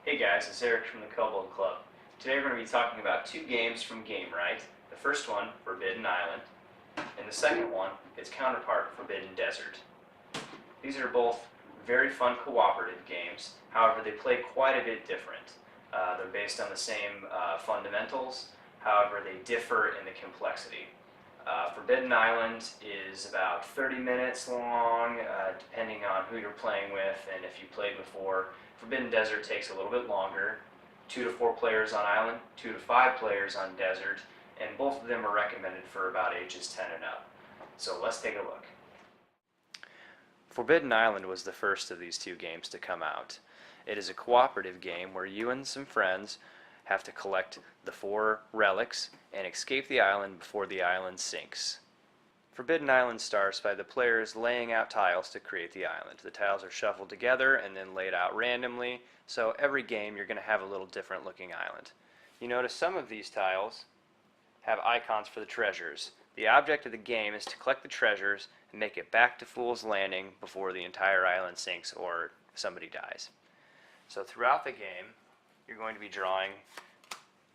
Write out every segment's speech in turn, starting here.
Hey guys, it's Eric from the Kobold Club. Today we're going to be talking about two games from Gamewright. The first one, Forbidden Island, and the second one, its counterpart, Forbidden Desert. These are both very fun cooperative games, however they play quite a bit different. They're based on the same fundamentals, however they differ in the complexity. Forbidden Island is about 30 minutes long, depending on who you're playing with and if you played before. Forbidden Desert takes a little bit longer, 2 to 4 players on Island, 2 to 5 players on Desert, and both of them are recommended for about ages 10 and up. So let's take a look. Forbidden Island was the first of these two games to come out. It is a cooperative game where you and some friends have to collect the 4 relics and escape the island before the island sinks. Forbidden Island starts by the players laying out tiles to create the island. The tiles are shuffled together and then laid out randomly, so every game you're going to have a little different looking island. You notice some of these tiles have icons for the treasures. The object of the game is to collect the treasures and make it back to Fool's Landing before the entire island sinks or somebody dies. So throughout the game, you're going to be drawing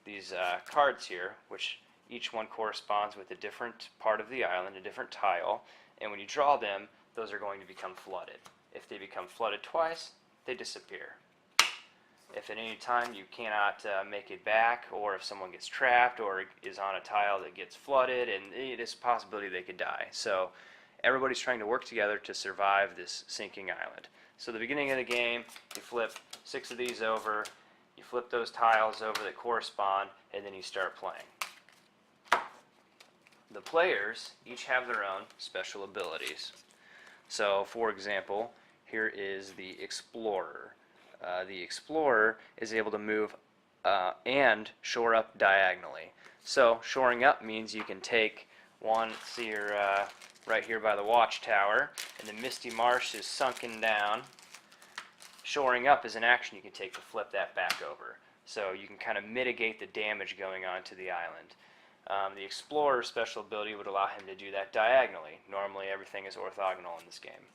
these cards here, which each one corresponds with a different part of the island, a different tile, and when you draw them, those are going to become flooded. If they become flooded twice, they disappear. If at any time you cannot make it back, or if someone gets trapped or is on a tile that gets flooded, and it is a possibility they could die. So everybody's trying to work together to survive this sinking island. So at the beginning of the game, you flip 6 of these over, you flip those tiles over that correspond, and then you start playing. The players each have their own special abilities. So, for example, here is the Explorer. The Explorer is able to move and shore up diagonally. So, shoring up means you can take one, see you're right here by the watchtower, and the Misty Marsh is sunken down. Shoring up is an action you can take to flip that back over. So you can kind of mitigate the damage going on to the island. The Explorer's special ability would allow him to do that diagonally. Normally everything is orthogonal in this game.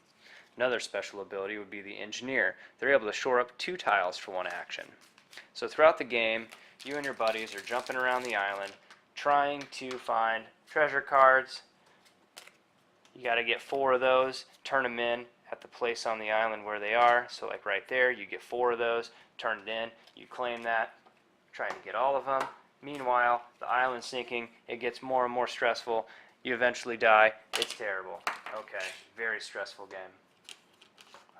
Another special ability would be the Engineer. They're able to shore up 2 tiles for one action. So throughout the game, you and your buddies are jumping around the island trying to find treasure cards. You got to get 4 of those, turn them in at the place on the island where they are. So like right there, you get 4 of those, turn it in, you claim that, trying to get all of them. Meanwhile, the island's sinking, it gets more and more stressful, you eventually die, it's terrible. Okay, very stressful game.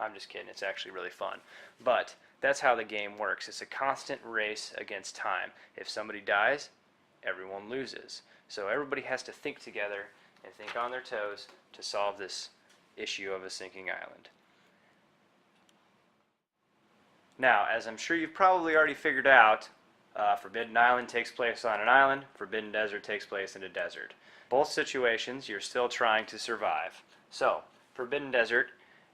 I'm just kidding, it's actually really fun. But that's how the game works. It's a constant race against time. If somebody dies, everyone loses. So everybody has to think together and think on their toes to solve this issue of a sinking island. Now, as I'm sure you've probably already figured out, Forbidden Island takes place on an island, Forbidden Desert takes place in a desert. Both situations, you're still trying to survive. So, Forbidden Desert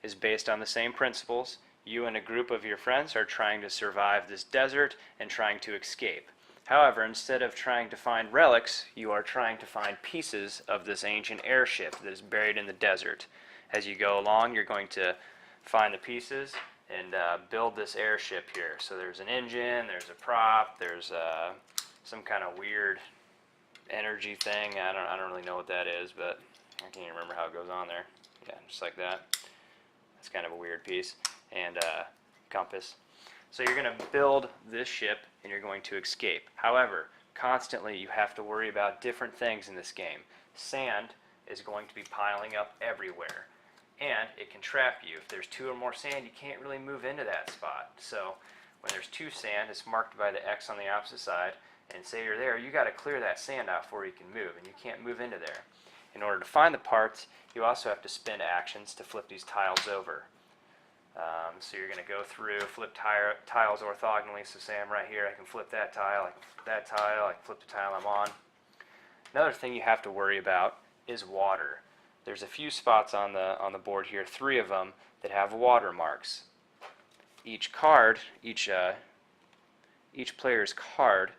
is based on the same principles. You and a group of your friends are trying to survive this desert and trying to escape. However, instead of trying to find relics, you are trying to find pieces of this ancient airship that is buried in the desert. As you go along, you're going to find the pieces and build this airship here. So there's an engine, there's a prop, there's some kind of weird energy thing. I don't really know what that is, but I can't even remember how it goes on there. Yeah, just like that. That's kind of a weird piece. And compass. So you're going to build this ship and you're going to escape. However, constantly you have to worry about different things in this game. Sand is going to be piling up everywhere. And it can trap you. If there's 2 or more sand, you can't really move into that spot. So when there's 2 sand, it's marked by the X on the opposite side, and say you're there, you got to clear that sand out before you can move, and you can't move into there. In order to find the parts, you also have to spend actions to flip these tiles over. So you're going to go through, flip tiles orthogonally. So say I'm right here, I can flip that tile, I can flip that tile, I can flip the tile I'm on. Another thing you have to worry about is water. There's a few spots on the board here, 3 of them, that have watermarks. Each card, each player's card,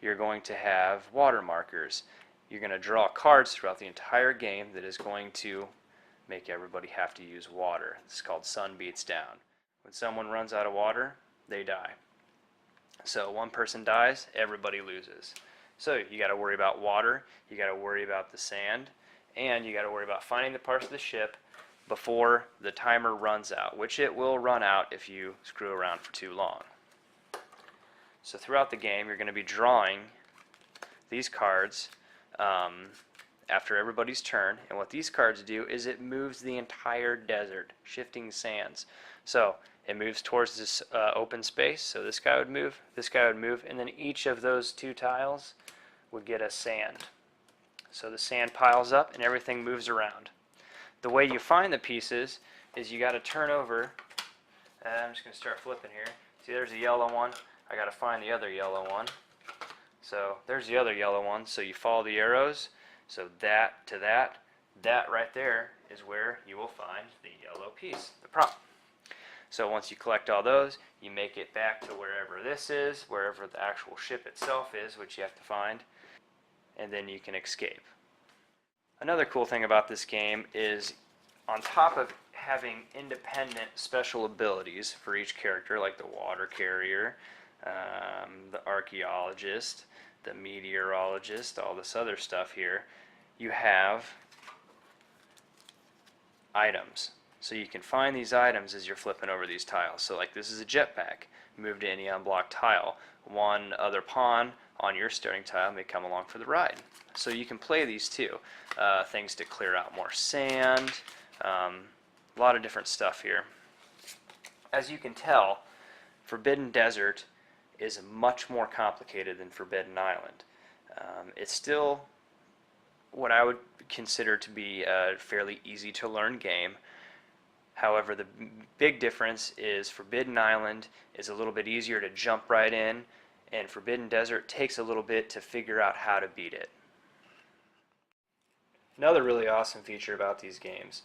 you're going to have water markers. You're going to draw cards throughout the entire game that is going to make everybody have to use water. It's called Sun Beats Down. When someone runs out of water, they die. So one person dies, everybody loses. So you got to worry about water, you got to worry about the sand, and you got to worry about finding the parts of the ship before the timer runs out, which it will run out if you screw around for too long. So throughout the game, you're going to be drawing these cards after everybody's turn, and what these cards do is it moves the entire desert, shifting sands. So it moves towards this open space, so this guy would move, and then each of those two tiles would get a sand. So the sand piles up and everything moves around. The way you find the pieces is you got to turn over, I'm just going to start flipping here. See, there's a yellow one, I got to find the other yellow one. So there's the other yellow one, so you follow the arrows, so that to that right there is where you will find the yellow piece, the prop. So once you collect all those, you make it back to wherever this is, wherever the actual ship itself is, which you have to find, and then you can escape. Another cool thing about this game is, on top of having independent special abilities for each character, like the water carrier, the archaeologist, the meteorologist, all this other stuff here, you have items. So you can find these items as you're flipping over these tiles. So like this is a jetpack. Move to any unblocked tile. One other pawn on your starting tile may come along for the ride. So you can play these too. Things to clear out more sand. A lot of different stuff here. As you can tell, Forbidden Desert is much more complicated than Forbidden Island. It's still what I would consider to be a fairly easy to learn game. However, the big difference is Forbidden Island is a little bit easier to jump right in, and Forbidden Desert takes a little bit to figure out how to beat it. Another really awesome feature about these games,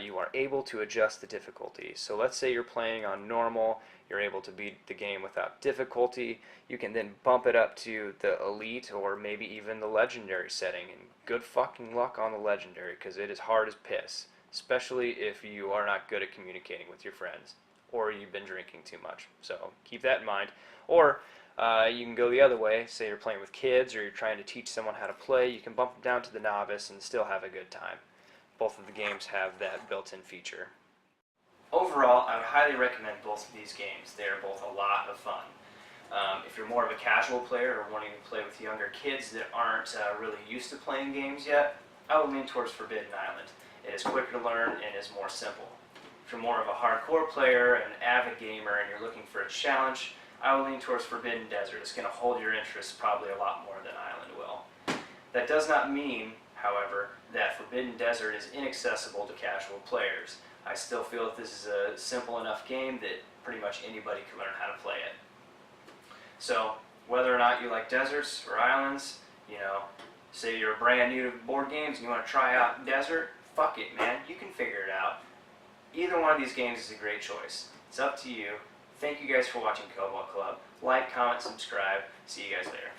you are able to adjust the difficulty. So let's say you're playing on normal, you're able to beat the game without difficulty. You can then bump it up to the elite or maybe even the legendary setting, and good fucking luck on the legendary because it is hard as piss. Especially if you are not good at communicating with your friends or you've been drinking too much. So keep that in mind. Or you can go the other way. Say you're playing with kids or you're trying to teach someone how to play. You can bump them down to the novice and still have a good time. Both of the games have that built-in feature. Overall, I would highly recommend both of these games. They are both a lot of fun. If you're more of a casual player or wanting to play with younger kids that aren't really used to playing games yet, I would lean towards Forbidden Island. It is quicker to learn and is more simple. If you're more of a hardcore player, an avid gamer, and you're looking for a challenge, I would lean towards Forbidden Desert. It's going to hold your interest probably a lot more than Island will. That does not mean, however, that Forbidden Desert is inaccessible to casual players. I still feel that this is a simple enough game that pretty much anybody can learn how to play it. So, whether or not you like deserts or islands, say you're brand new to board games and you want to try out Desert, fuck it, man. You can figure it out. Either one of these games is a great choice. It's up to you. Thank you guys for watching Kobold Club. Like, comment, subscribe. See you guys later.